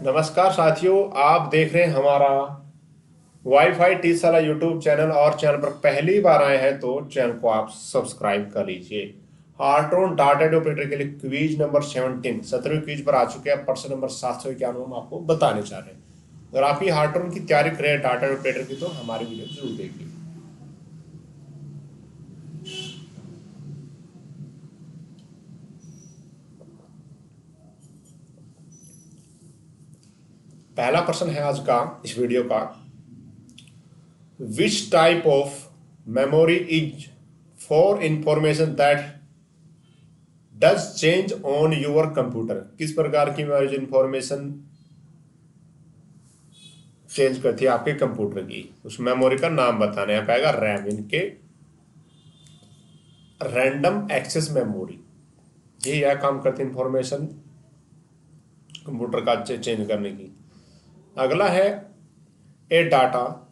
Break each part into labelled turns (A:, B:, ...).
A: नमस्कार साथियों, आप देख रहे हैं हमारा वाईफाई टीसाला यूट्यूब चैनल और चैनल पर पहली बार आए हैं तो चैनल को आप सब्सक्राइब कर लीजिए। हार्ट्रॉन डाटा ऑपरेटर के लिए क्विज नंबर 17 क्विज पर आ चुके हैं। प्रश्न नंबर 791 हम आपको बताने चाह रहे हैं। अगर आप ही हार्ट्रॉन की तैयारी कर रहे हैं डाटा ऑपरेटर की तो हमारी वीडियो जरूर देखिए। पहला प्रश्न है आज का इस वीडियो का, which type of memory is for information that does change on your computer. किस प्रकार की मेमोरी इंफॉर्मेशन चेंज करती है आपके कंप्यूटर की, उस मेमोरी का नाम बताना है। पाएगा रैम, इनके रैंडम एक्सेस मेमोरी, ये यह काम करती है इंफॉर्मेशन कंप्यूटर का चेंज करने की। अगला है a data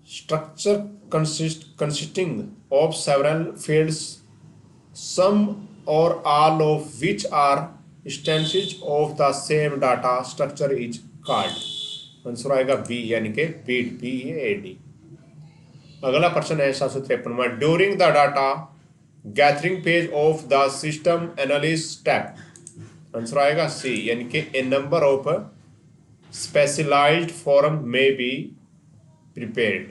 A: structure consisting of several fields some or all of which are instances of the same data structure is called. Answer आएगा बी, यानी कि बीड, BAD। अगला प्रश्न है 753 during the data gathering page of the system analysis step. Answer आएगा C, यानी कि a number of specialised form में बी प्रिपेयर्ड।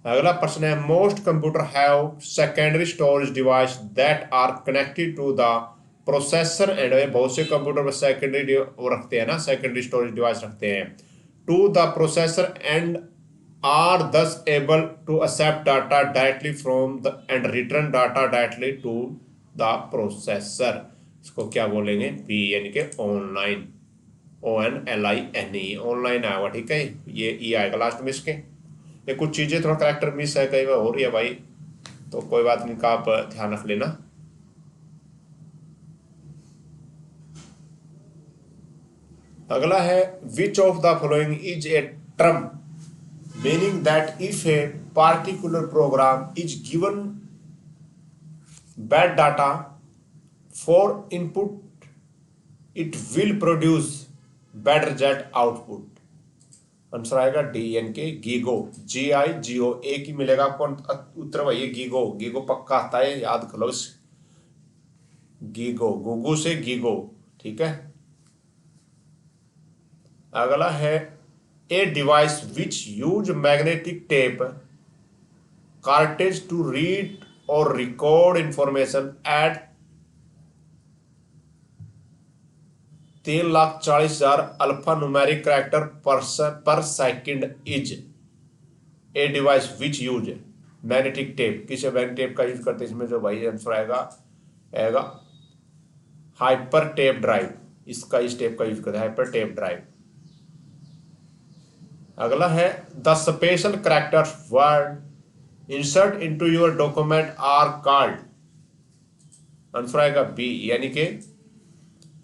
A: अगला प्रश्न है most computer have secondary storage device that are connected to the processor and. बहुत से computer में सेकेंडरी रखते हैं ना, सेकेंडरी स्टोरेज डिवाइस रखते हैं to the processor and are thus able to accept data directly from the and return data directly to the processor. इसको क्या बोलेंगे? बी, यानी कि ऑनलाइन, ONLINE, ऑनलाइन आएगा। ठीक है, ये ई आएगा लास्ट में इसके। ये कुछ चीजें थोड़ा करेक्टर मिस है, कई बार हो रही है भाई, तो कोई बात नहीं का आप ध्यान रख लेना। अगला है which of the following is a term meaning that if a particular program is given bad data for input it will produce bad result output. Answer आएगा डी, यानी कि गीगो, GIGO, एक ही मिलेगा आपको उत्तर भाई। गीगो, गीगो पक्का आता है, याद कर लो इस गीगो, गुगु से गीगो। ठीक है। अगला है a device which use magnetic tape cartridge to read or record information at 3,40,000 alphanumeric character per second is a device which use magnetic tape. किस मैग्नेटिक टेप का यूज करते हैं इसमें? जो भाई आंसर आएगा हाइपर टेप ड्राइव, इसका इस टेप का यूज करते हैं, हाइपर टेप ड्राइव। अगला है the special character word insert into your document are called. Answer आएगा बी, यानी कि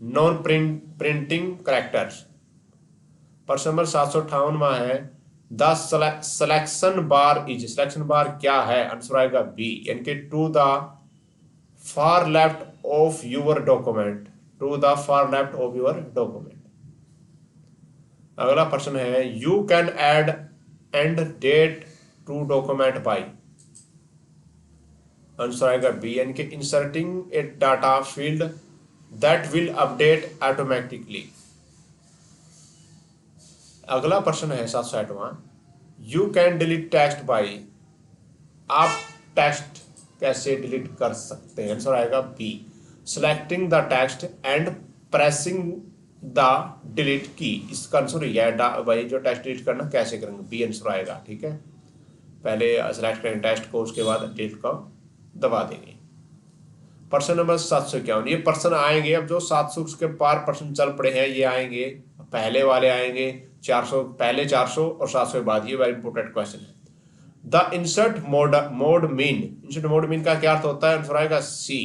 A: नॉन प्रिंटिंग कैरेक्टर्स। प्रश्न नंबर 758 में है the selection bar is. Selection bar क्या है? आंसर आएगा बी, यानी कि to the far left of your document, to the far left of your document. अगला प्रश्न है you can add and date to document by. Answer आएगा B, यानी कि inserting a data field that will update automatically। अगला प्रश्न है 760वां you can delete text by. आप टेक्स्ट कैसे डिलीट कर सकते हैं? आंसर आएगा B, selecting the text and pressing the delete key. इसका आंसर यह है भाई, जो टेक्स्ट डिलीट करना कैसे करेंगे? बी आंसर आएगा। ठीक है, पहले सिलेक्ट करेंगे टेक्स्ट को, उसके बाद डिलीट को दबा देंगे। प्रश्न नंबर 751, ये प्रश्न आएंगे अब जो 700 के पार प्रश्न चल पड़े हैं, ये आएंगे, पहले वाले आएंगे 400, पहले 400 और 700 के बाद। ये वेरी इंपॉर्टेंट क्वेश्चन है। The insert mode mean. Insert mode mean का क्या अर्थ होता है? आंसर आएगा C,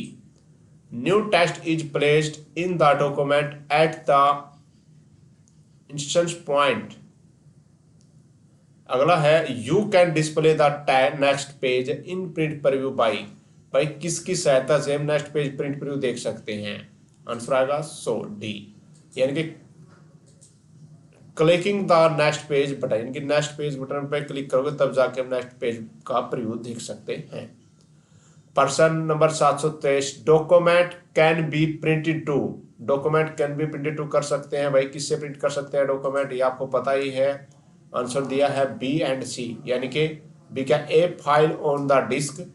A: new text is placed in the document at the instance point. अगला है you can display the next page in print preview by. भाई किसकी सहायता से हम नेक्स्ट पेज प्रिंट प्रीव्यू देख सकते हैं? आंसर आएगा सो डी, यानी कि clicking the next page button, इनकी नेक्स्ट पेज बटन पे क्लिक करोगे तब जाके हम नेक्स्ट पेज का प्रीव्यू देख सकते हैं। Person number 723, document can be printed to, document can be printed to कर सकते हैं भाई, किससे प्रिंट कर सकते हैं डॉक्यूमेंट, ये आपको पता ही है। आंसर दिया है बी एंड सी, यानी कि बी क्या, ए फाइल ऑन द डिस्क,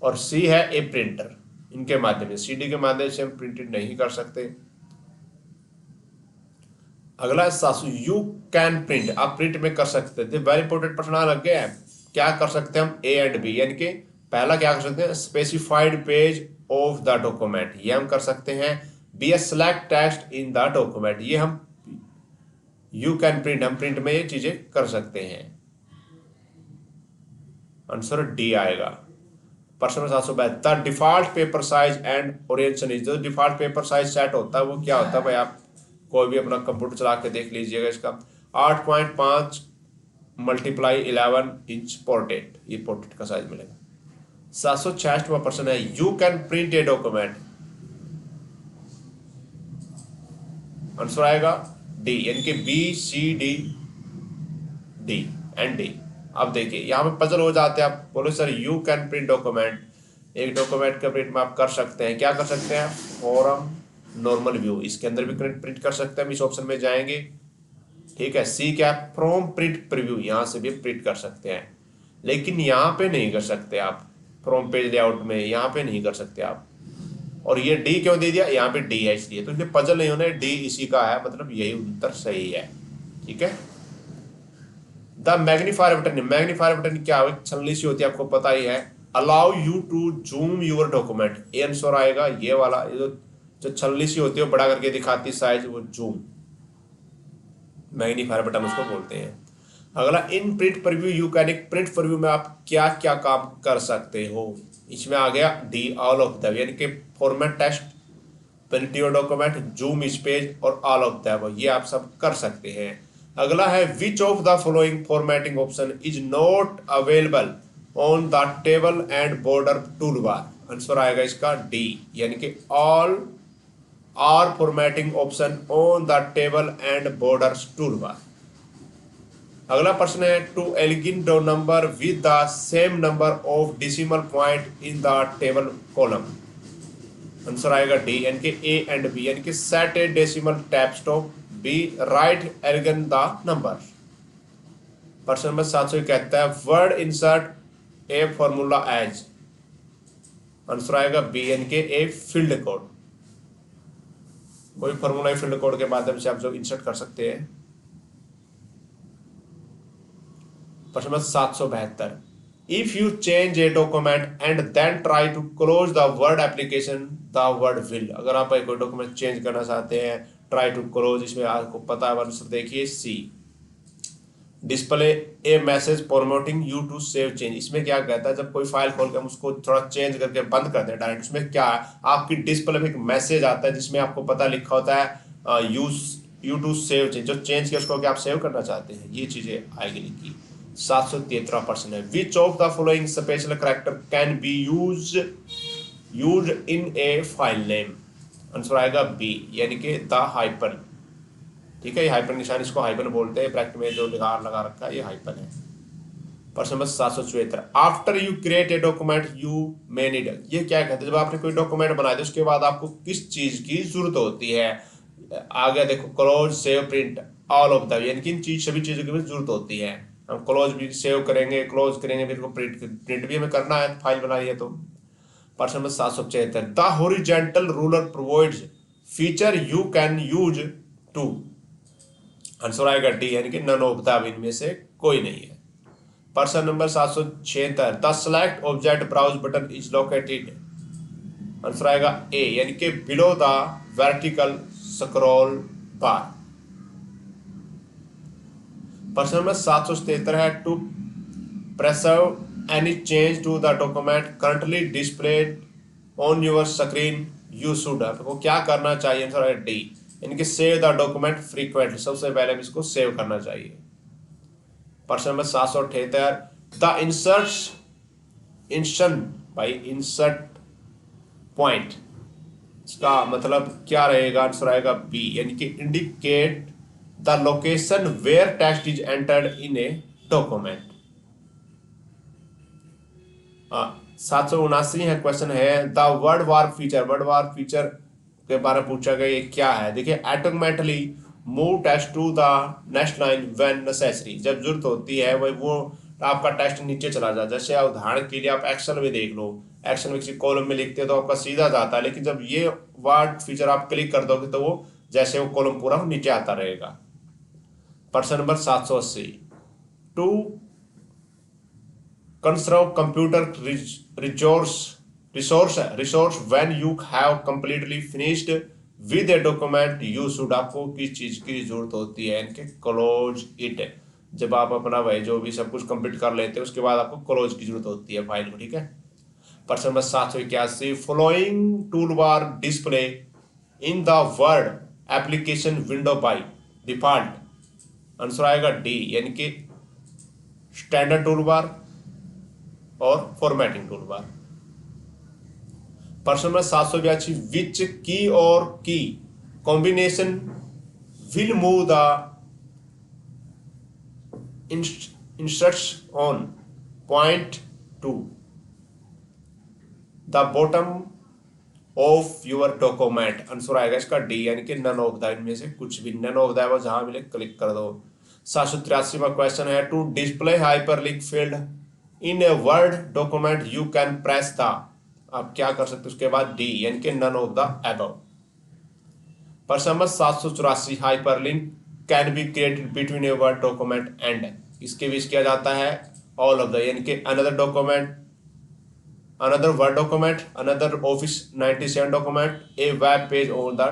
A: और सी है ए प्रिंटर, इनके माध्यम से, सीडी के माध्यम से हम प्रिंटेड नहीं कर सकते। अगला सासू, यू कैन प्रिंट, आप प्रिंट में कर सकते थे, वेरी इंपॉर्टेंट प्रश्न लग गया है। क्या कर सकते हैं हम, ए एंड बी, यानी कि पहला क्या कर सकते हैं, specified page of the document, ये हम कर सकते हैं। B A select text in the document, ये हम यू कैन प्रिंट, हम प्रिंट में ये चीजें कर सकते हैं। आंसर डी आएगा। प्रश्न 722, the default paper size and orientation is, जो डिफॉल्ट पेपर साइज सेट होता है वो क्या होता है भाई, आप कोई भी अपना कंप्यूटर चला के देख लीजिएगा। इसका 8.5 × 11 इंच पोर्ट्रेट, ये पोर्ट्रेट का साइज मिलेगा। 766वां प्रश्न है, you can print a document, answer आएगा डी, यानी कि B C D D and D. अब देखिए यहाँ पे पजल हो जाते हैं, आप बोलो sir you can print document, एक डॉक्यूमेंट का प्रिंट में आप कर सकते हैं, क्या कर सकते हैं, फॉरम नॉर्मल व्यू, इसके अंदर भी प्रिंट कर सकते हैं, हम इस ऑप्शन में जाएंगे। ठीक है, सी क्या, फ्रॉम प्रिंट प्रीव्यू, यहां से भी प्रिंट कर सकते हैं, लेकिन यहाँ पे नहीं कर सकते आप, फ्रॉम पेज लेआउट में यहाँ पे नहीं कर सकते आप। और ये डी क्यों दे दिया, यहाँ पे डी है इसलिए, तो इसलिए पजल नहीं होना, डी इसी का है, मतलब यही उत्तर सही है। ठीक है, the magnifier button, magnifier button क्या है, छलनी सी होती है, आपको पता ही है। Allow you to zoom your document, A answer आएगा ये वाला, ये जो छलनी सी होती है बड़ा करके दिखाती साइज, वो जूम, मैग्नीफायर बटन उसको बोलते हैं। अगला, इन प्रिंट प्रीव्यू यू कैन, एक प्रिंट प्रीव्यू में आप क्या क्या काम कर सकते हो, इसमें आ गया डी ऑल ऑफ द, यानी कि format text, print your document, zoom इस पेज और ऑल ऑफ द, ये आप सब कर सकते हैं। अगला है, which of the following formatting option is not available on the table and border tool bar, answer आएगा इसका डी, यानी कि all are formatting option on the table and borders tool bar. अगला प्रश्न है, to align the number with the same number of decimal point in the table column, answer आएगा D, यानी कि ए एंड बी, यानी कि set a decimal tab stop, B right align the number. प्रश्न number 700 कहता है, word insert a formula as, answer आएगा B, यानी कि ए फील्ड कोड, कोई फॉर्मूला फील्ड कोड के माध्यम से आप जो इंसर्ट कर सकते हैं। प्रश्न number 772, if you change a document and then try to close the word application the word will, अगर आप कोई डॉक्यूमेंट चेंज करना चाहते हैं, ट्राई टू क्लोज, इसमें आपको पता है आंसर देखिए C, display a message formatting you to save change, इसमें क्या कहता है, जब कोई फाइल खोल के हम उसको थोड़ा चेंज करके बंद करते हैं डायरेक्ट, उसमें क्या है, आपकी डिस्प्ले में एक मैसेज आता है जिसमें आपको पता लिखा होता है यू टू सेव चेंज, जो चेंज किया उसको क्या आप सेव करना चाहते हैं, ये चीजें आएगी लिखी। 773 प्रश्न है, which of the following special character can be use in A file name, answer आएगा बी, यानी कि द हाइपन। ठीक है, ये हाइपन निशान, इसको हाइपन बोलते हैं, ब्रैकेट में जो लगा रखा है ये हाइपन है। प्रश्न number 774, after you create a document you may need, ये क्या कहते हैं, जब आपने कोई डॉक्यूमेंट बना दिया उसके बाद आपको किस चीज की जरूरत होती है, आगे देखो, close save print all of the, यानी कि इन सभी चीजों की भी जरूरत होती है, हम क्लोज भी सेव करेंगे, क्लोज करेंगे, फिर प्रिंट भी हमें करना है, फाइल बनाई है तो। प्रश्न number 775, the horizontal ruler provides feature you can use to, answer आएगा डी, यानी कि नन ऑफ द, इनमें से कोई नहीं है। प्रश्न number 776, the select object browse button is located, answer आएगा ए, यानी कि below the vertical scroll bar. प्रश्न नंबर 777 है, to preserve any change to the document currently displayed on your screen you should, आपको क्या करना चाहिए, आंसर है डी, यानी कि सेव द डॉक्यूमेंट फ्रीक्वेंटली, सबसे पहले इसको सेव करना चाहिए। प्रश्न नंबर 778, द इंसर्शन भाई इंसर्ट पॉइंट, इसका मतलब क्या रहेगा, आंसर आएगा बी, यानी कि indicate the location where text is entered in a document. 779 है क्वेश्चन है the word wrap feature. Word wrap feature के बारे में पूछा गया, ये क्या है? देखिए, automatically move text to the next line when necessary. जब जरूरत होती है वही वो आपका टेक्स्ट नीचे चला जाता है। जैसे उदाहरण के लिए आप एक्सेल में देख लो, एक्सेल में किसी कॉलम में लिखते हो तो आपका सीधा जाता है, लेकिन जब ये वर्ड फीचर आप क्लिक कर दोगे तो वो जैसे वो कॉलम पूरा नीचे आता रहेगा। प्रश्न number 780, to conserve computer resource when you have completely finished with a document you should। आपको किस चीज की जरूरत होती है? इनके क्लोज इट। जब आप अपना वही जो भी सब कुछ कंप्लीट कर लेते हैं उसके बाद आपको क्लोज की जरूरत होती है फाइल को, ठीक है। प्रश्न number 781, following tool bar display in the word application window by default. Answer आएगा डी, यानी कि स्टैंडर्ड टूल बार और फॉर्मेटिंग टूल बार। प्रश्न नंबर 782, विच की और की combination will move the instructs on point two the bottom of your document. Answer आएगा इसका डी, यानी कि नन ऑफ द, इनमें से कुछ भी नन ऑफ द जहां मिले क्लिक कर दो। 783 क्वेश्चन है to display hyperlink field in a word document you can press the. आप क्या कर सकते उसके बाद डी, यानी कि नन ऑफ द अबव। प्रश्न number 784, hyperlink can be created between a word document and. इसके बीच किया जाता है ऑल ऑफ द, यानी कि another document, another word document, another office 97 document, A web page on the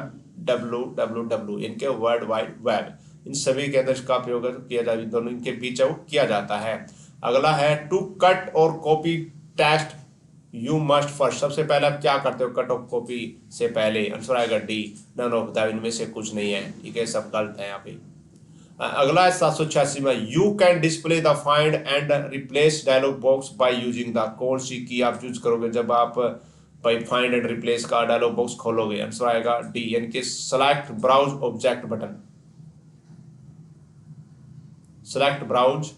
A: www, इनके world wide web. इन सभी के अंदर इसका प्रयोग किया जाता है, दोनों इनके बीच वो किया जाता है। अगला है टू कट और copy text you must first. सबसे पहले आप क्या करते हो कट और कॉपी से पहले? आंसर आएगा डी, नन ऑफ द, इनमें से कुछ नहीं है, ठीक है, सब गलत है यहाँ पे। अगला है 786 में you can display the find and replace dialog box by using the. कौन सी की आप यूज करोगे जब आप बाय फाइंड एंड रिप्लेस का डायलॉग बॉक्स खोलोगे? आंसर आएगा डी, यानी कि select browse object button. Select browse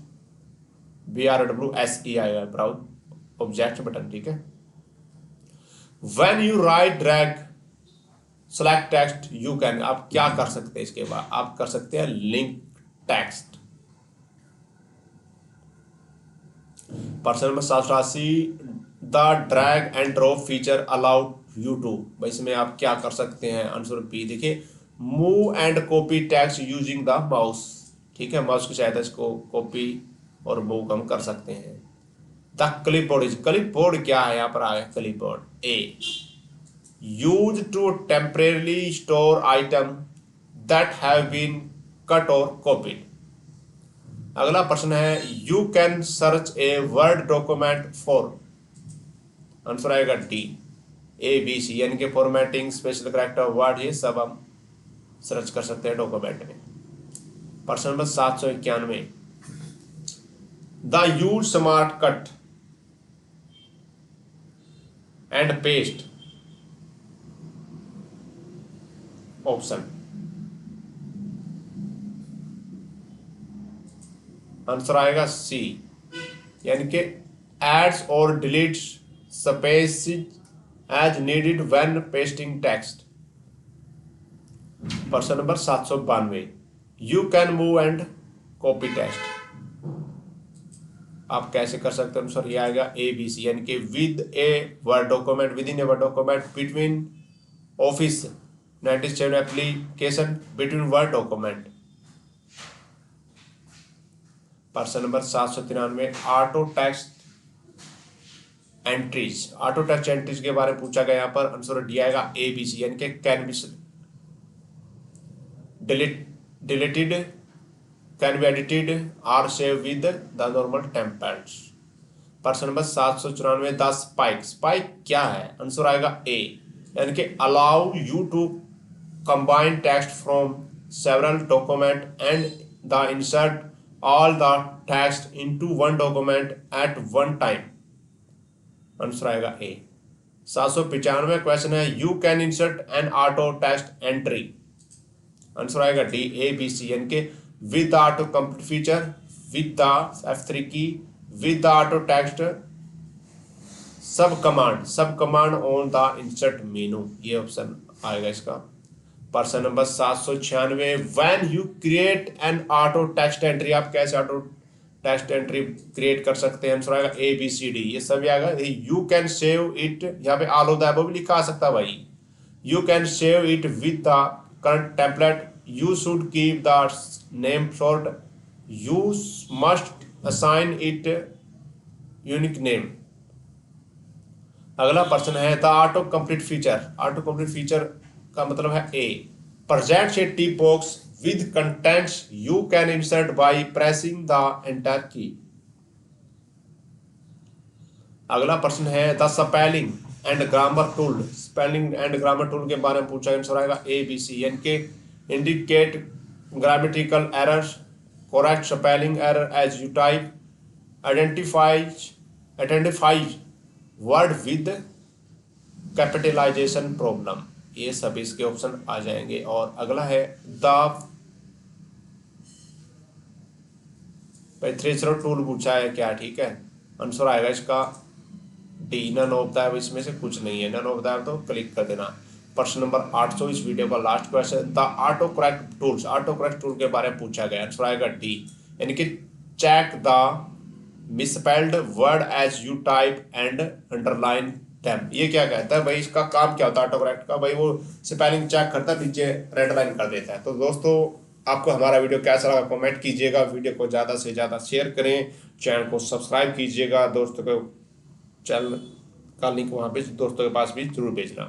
A: BRWSE आएगा, ब्राउज ऑब्जेक्ट बटन, ठीक है। When you write drag select text you can, आप क्या कर सकते हैं इसके बाद? आप कर सकते हैं लिंक टेक्स्ट। प्रश्न number 780, the drag and drop feature allowed you to. भाई इसमें आप क्या कर सकते हैं? आंसर बी, देखिए, move and copy text using the mouse, ठीक है, माउस की सहायता इसको कॉपी और मूव हम कर सकते हैं। द क्लिपबोर्ड इज, क्लिपबोर्ड क्या है? यहाँ पर आ गया clipboard. A, use to temporarily store item that have been cut और कॉपीड। अगला प्रश्न है you can search a word document for. Answer आएगा डी, ए बी सी, यानी कि फॉर्मेटिंग, स्पेशल कैरेक्टर, वर्ड, ये सब हम सर्च कर सकते हैं डॉक्यूमेंट में। प्रश्न number 791, the use smart cut and paste option. Answer आएगा सी, यानी कि एड्स और delete space as needed when pasting text. प्रश्न number 792, you can move and copy text. आप कैसे कर सकते हैं? आंसर ये आएगा ए बी सी, यानी कि with a word document, within a word document, between office 97 application, between word document. प्रश्न number 793, auto text entries. Auto text entries के बारे में पूछा गया, यहाँ पर आंसर डी आएगा ए बी सी, यानी कि can be deleted, can be edited और save with the normal templates. प्रश्न नंबर 794, द स्पाइक। स्पाइक क्या है? आंसर आएगा ए, यानी कि allow you to combine text from several document and the insert all the text into one document at one time. Answer आएगा A. 795 question है you can insert an auto text entry answer आएगा D A B C, यानी कि with the auto complete feature, with the F3 की, with the auto text, सब command on the insert मेनू, ये option आएगा इसका। प्रश्न number 796, when you create an auto text entry, आप कैसे ऑटो टेक्स्ट एंट्री क्रिएट कर सकते हैं? आंसर आएगा ए बी सी डी, ये सभी आएगा। यू कैन सेव इट, यहाँ पे ऑल ऑफ द अबव भी लिखा आ सकता है भाई। You can save it with the current template, you should keep the name short, you must assign it unique name. अगला प्रश्न है the auto complete feature, auto complete feature का मतलब है A, presents a tick box with contents you can insert by pressing the enter key। अगला प्रश्न है the spelling and grammar tool, spelling and grammar tool के बारे में पूछा, आंसर आएगा ए बी सी, यानी कि indicate grammatical errors, correct spelling error as you type, identify word with capitalization problem, ये सभी इसके ऑप्शन आ जाएंगे। और अगला है द थ्रेशर टूल पूछा है क्या, ठीक है, आंसर आएगा इसका डी, नन ऑफ द, इसमें से कुछ नहीं है, नन ऑफ द तो क्लिक कर देना। प्रश्न नंबर 800 इस वीडियो का last question, the auto correct tools, auto correct tool के बारे में पूछा गया, आंसर आएगा डी, यानी कि check the misspelled word as you type and underline them. ये क्या कहता है भाई, इसका काम क्या होता है ऑटो करेक्ट का? भाई वो स्पेलिंग चेक करता है, नीचे रेड लाइन कर देता है। तो दोस्तों आपको हमारा वीडियो कैसा लगा कमेंट कीजिएगा, वीडियो को ज़्यादा से ज़्यादा शेयर करें, चैनल को सब्सक्राइब कीजिएगा, दोस्तों को चैनल का लिंक वहाँ पे दोस्तों के पास भी जरूर भेजना।